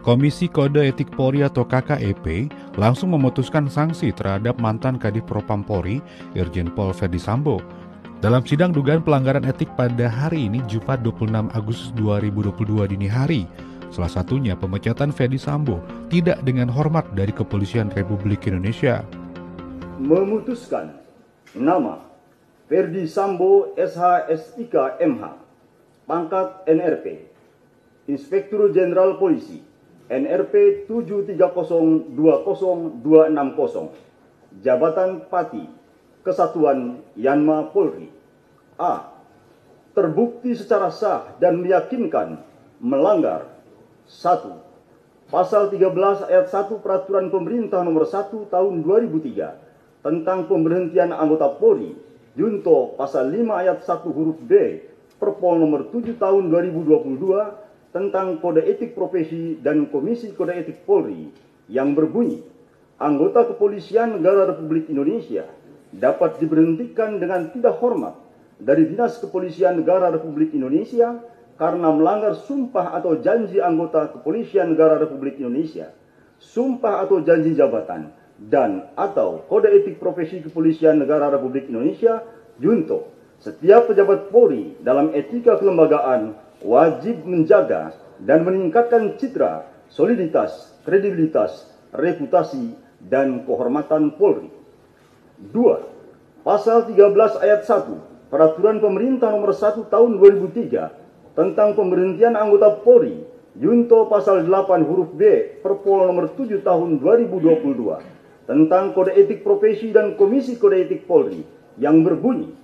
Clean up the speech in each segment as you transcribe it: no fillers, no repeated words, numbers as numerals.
Komisi Kode Etik Polri atau KKEP langsung memutuskan sanksi terhadap mantan Kadif Propam Polri, Irjen Pol Ferdy Sambo. Dalam sidang dugaan pelanggaran etik pada hari ini, Jumat 26 Agustus 2022 dini hari, salah satunya pemecatan Ferdy Sambo tidak dengan hormat dari Kepolisian Republik Indonesia. Memutuskan nama Ferdy Sambo SH.SIK MH, pangkat NRP, Inspektur Jenderal Polisi, NRP 73020260, Jabatan Pati, Kesatuan Yanma Polri. A. Terbukti secara sah dan meyakinkan melanggar 1. Pasal 13 ayat 1 Peraturan Pemerintah Nomor 1 Tahun 2003 tentang pemberhentian anggota Polri, junto Pasal 5 ayat 1 huruf B Perpol Nomor 7 Tahun 2022 tentang Kode Etik Profesi dan Komisi Kode Etik Polri yang berbunyi, anggota Kepolisian Negara Republik Indonesia dapat diberhentikan dengan tidak hormat dari Dinas Kepolisian Negara Republik Indonesia karena melanggar sumpah atau janji anggota Kepolisian Negara Republik Indonesia, sumpah atau janji jabatan, dan atau Kode Etik Profesi Kepolisian Negara Republik Indonesia, junto setiap pejabat Polri dalam etika kelembagaan wajib menjaga dan meningkatkan citra, soliditas, kredibilitas, reputasi, dan kehormatan Polri. 2. Pasal 13 ayat 1 Peraturan Pemerintah Nomor 1 Tahun 2003 tentang pemberhentian anggota Polri, junto Pasal 8 huruf B Perpol Nomor 7 Tahun 2022 tentang Kode Etik Profesi dan Komisi Kode Etik Polri yang berbunyi,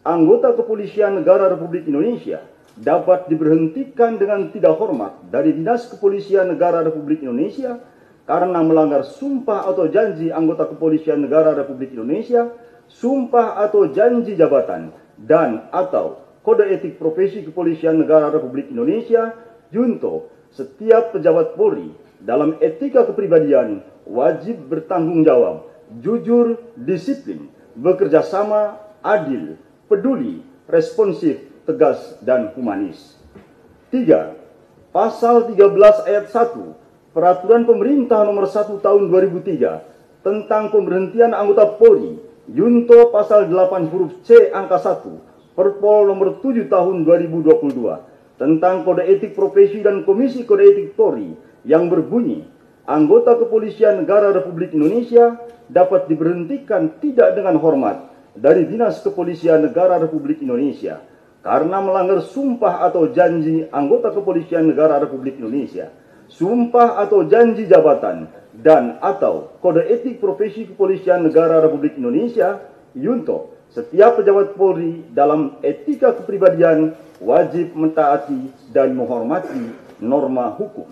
anggota Kepolisian Negara Republik Indonesia dapat diberhentikan dengan tidak hormat dari Dinas Kepolisian Negara Republik Indonesia karena melanggar sumpah atau janji anggota Kepolisian Negara Republik Indonesia, sumpah atau janji jabatan, dan atau Kode Etik Profesi Kepolisian Negara Republik Indonesia, junto setiap pejabat Polri dalam etika kepribadian wajib bertanggung jawab, jujur, disiplin, bekerja sama, adil, peduli, responsif, tegas, dan humanis. 3. Pasal 13 ayat 1 Peraturan Pemerintah Nomor 1 Tahun 2003 tentang pemberhentian anggota Polri, junto Pasal 8 huruf C angka 1 Perpol Nomor 7 Tahun 2022 tentang Kode Etik Profesi dan Komisi Kode Etik Polri yang berbunyi, anggota Kepolisian Negara Republik Indonesia dapat diberhentikan tidak dengan hormat dari Dinas Kepolisian Negara Republik Indonesia karena melanggar sumpah atau janji anggota Kepolisian Negara Republik Indonesia, sumpah atau janji jabatan, dan atau Kode Etik Profesi Kepolisian Negara Republik Indonesia, junto setiap pejabat Polri dalam etika kepribadian wajib mentaati dan menghormati norma hukum.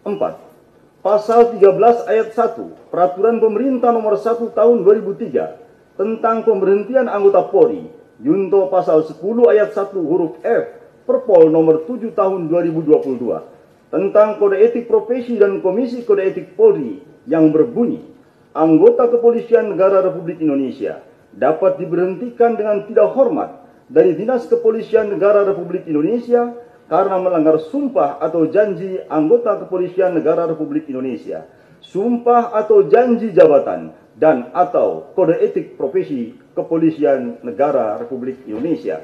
4. Pasal 13 ayat 1 Peraturan Pemerintah Nomor 1 Tahun 2003 tentang pemberhentian anggota Polri, junto Pasal 10 ayat 1 huruf F Perpol Nomor 7 Tahun 2022 tentang Kode Etik Profesi dan Komisi Kode Etik Polri yang berbunyi, anggota Kepolisian Negara Republik Indonesia dapat diberhentikan dengan tidak hormat dari Dinas Kepolisian Negara Republik Indonesia karena melanggar sumpah atau janji anggota Kepolisian Negara Republik Indonesia, sumpah atau janji jabatan, dan atau Kode Etik Profesi Kepolisian Negara Republik Indonesia,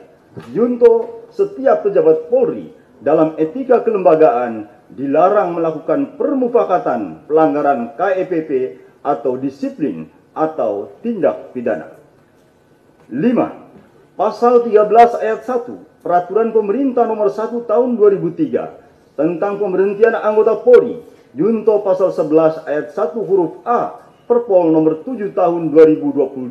junto setiap pejabat Polri dalam etika kelembagaan dilarang melakukan permufakatan pelanggaran KEPP atau disiplin atau tindak pidana. 5. Pasal 13 ayat 1 Peraturan Pemerintah Nomor 1 Tahun 2003 tentang pemberhentian anggota Polri, junto Pasal 11 ayat 1 huruf A Perpol Nomor 7 Tahun 2022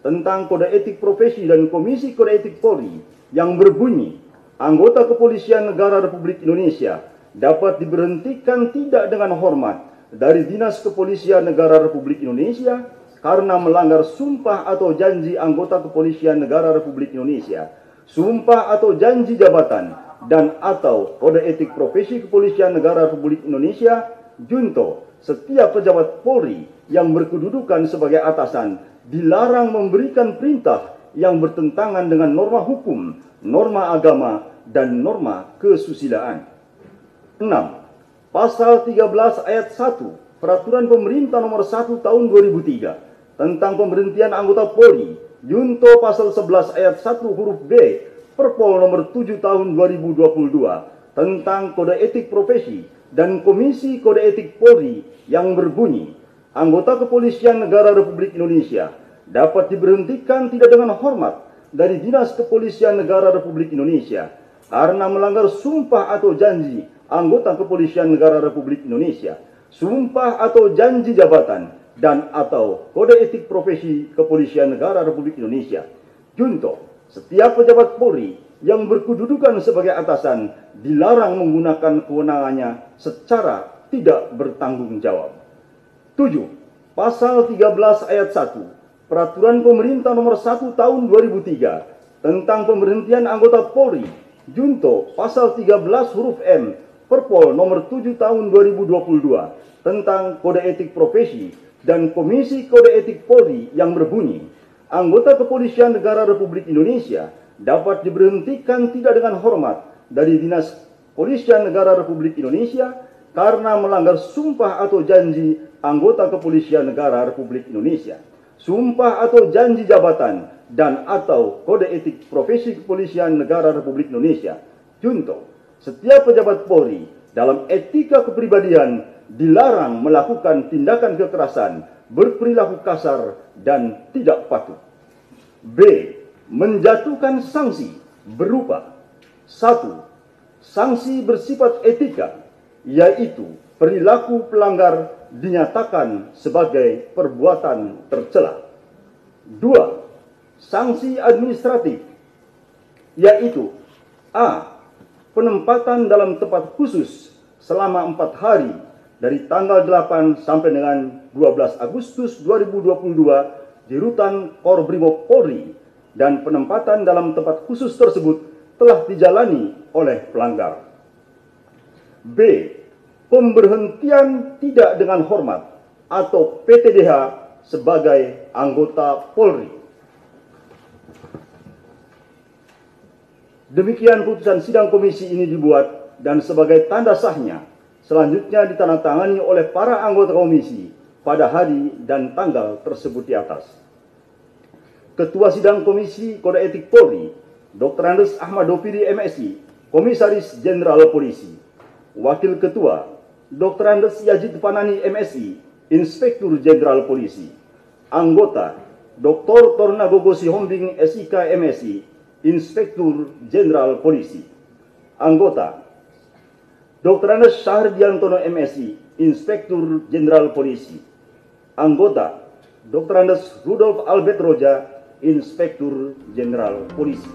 tentang Kode Etik Profesi dan Komisi Kode Etik Polri yang berbunyi, anggota Kepolisian Negara Republik Indonesia dapat diberhentikan tidak dengan hormat dari Dinas Kepolisian Negara Republik Indonesia karena melanggar sumpah atau janji anggota Kepolisian Negara Republik Indonesia, sumpah atau janji jabatan, dan atau Kode Etik Profesi Kepolisian Negara Republik Indonesia, junto setiap pejabat Polri yang berkedudukan sebagai atasan dilarang memberikan perintah yang bertentangan dengan norma hukum, norma agama, dan norma kesusilaan. 6. Pasal 13 ayat 1 Peraturan Pemerintah Nomor 1 Tahun 2003 tentang pemberhentian anggota Polri, junto Pasal 11 ayat 1 huruf B Perpol Nomor 7 Tahun 2022 tentang Kode Etik Profesi dan Komisi Kode Etik Polri yang berbunyi, anggota Kepolisian Negara Republik Indonesia dapat diberhentikan tidak dengan hormat dari Dinas Kepolisian Negara Republik Indonesia karena melanggar sumpah atau janji anggota Kepolisian Negara Republik Indonesia, sumpah atau janji jabatan, dan atau Kode Etik Profesi Kepolisian Negara Republik Indonesia. Junto, setiap pejabat Polri yang berkedudukan sebagai atasan dilarang menggunakan kewenangannya secara tidak bertanggung jawab. 7. Pasal 13 ayat 1 Peraturan Pemerintah Nomor 1 Tahun 2003 tentang pemberhentian anggota Polri, junto Pasal 13 huruf M Perpol Nomor 7 Tahun 2022 tentang Kode Etik Profesi dan Komisi Kode Etik Polri yang berbunyi, anggota Kepolisian Negara Republik Indonesia dapat diberhentikan tidak dengan hormat dari Dinas Kepolisian Negara Republik Indonesia karena melanggar sumpah atau janji anggota Kepolisian Negara Republik Indonesia, sumpah atau janji jabatan, dan atau Kode Etik Profesi Kepolisian Negara Republik Indonesia. Junto, setiap pejabat Polri dalam etika kepribadian dilarang melakukan tindakan kekerasan, berperilaku kasar, dan tidak patuh. B. Menjatuhkan sanksi berupa 1. Sanksi bersifat etika, yaitu perilaku pelanggar dinyatakan sebagai perbuatan tercela. 2. Sanksi administratif, yaitu A. Penempatan dalam tempat khusus selama 4 hari dari tanggal 8 sampai dengan 12 Agustus 2022 di Rutan Korbrimob Polri, dan penempatan dalam tempat khusus tersebut telah dijalani oleh pelanggar. B. Pemberhentian tidak dengan hormat atau PTDH sebagai anggota Polri. Demikian putusan sidang komisi ini dibuat dan sebagai tanda sahnya selanjutnya ditandatangani oleh para anggota komisi pada hari dan tanggal tersebut di atas. Ketua Sidang Komisi Kode Etik Polri, Dr. Andes Ahmad Dopiri MSI, Komisaris Jenderal Polisi. Wakil Ketua, Dr. Andes Yajid Panani MSI, Inspektur Jenderal Polisi. Anggota, Dr. Tornagogo Sihombing SIK MSI, Inspektur Jenderal Polisi. Anggota, Dr. Andes Sahardiantono MSI, Inspektur Jenderal Polisi. Anggota, Dr. Andes Rudolf Albert Roja, Inspektur Jenderal Polisi.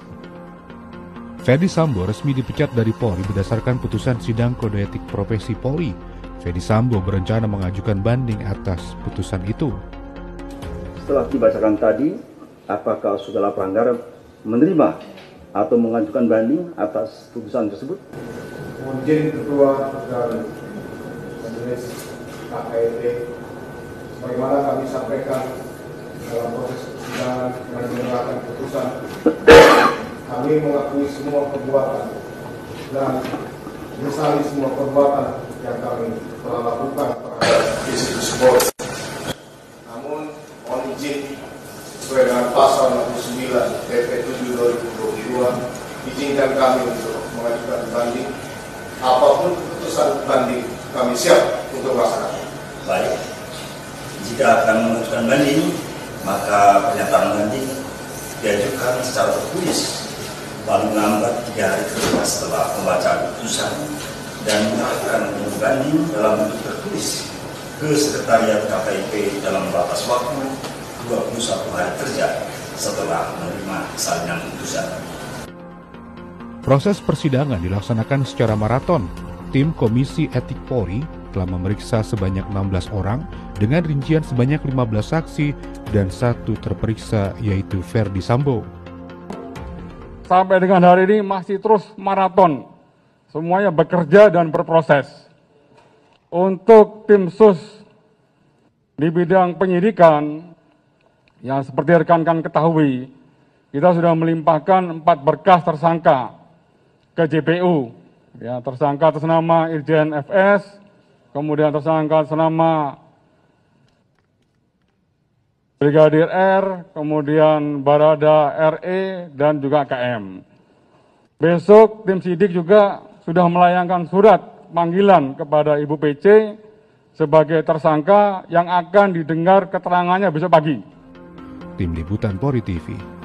Ferdi Sambo resmi dipecat dari Polri berdasarkan putusan sidang kode etik profesi Polri. Ferdi Sambo berencana mengajukan banding atas putusan itu. Setelah dibacakan tadi, apakah saudara pelanggar menerima atau mengajukan banding atas putusan tersebut? Izin Ketua dan Majelis KKEP, sebagaimana kami sampaikan dalam proses persidangan yang mendengarkan putusan, kami mengakui semua perbuatan dan menyesali semua perbuatan yang kami telah lakukan terhadap institusi Polri. Namun, mohon izin sesuai dengan pasal 69 PP 7 2022, izinkan kami untuk mengajukan banding. Apapun keputusan banding, kami siap untuk melaksanakan. Baik, jika akan mengajukan banding, maka pernyataan banding diajukan secara tertulis paling lambat 3 hari kerja setelah pembacaan putusan dan menyerahkan banding dalam bentuk tertulis ke Sekretariat KPIP dalam batas waktu 21 hari kerja setelah menerima salinan putusan. Proses persidangan dilaksanakan secara maraton. Tim Komisi Etik Polri telah memeriksa sebanyak 16 orang dengan rincian sebanyak 15 saksi dan 1 terperiksa, yaitu Ferdi Sambo. Sampai dengan hari ini masih terus maraton. Semuanya bekerja dan berproses. Untuk tim sus di bidang penyidikan, yang seperti rekan-rekan ketahui, kita sudah melimpahkan 4 berkas tersangka ke JPU. Ya, tersangka atas nama Irjen FS, kemudian tersangka senama Brigadir R, kemudian Barada RE, dan juga KM. Besok tim sidik juga sudah melayangkan surat panggilan kepada Ibu PC sebagai tersangka yang akan didengar keterangannya besok pagi. Tim Liputan Polri TV.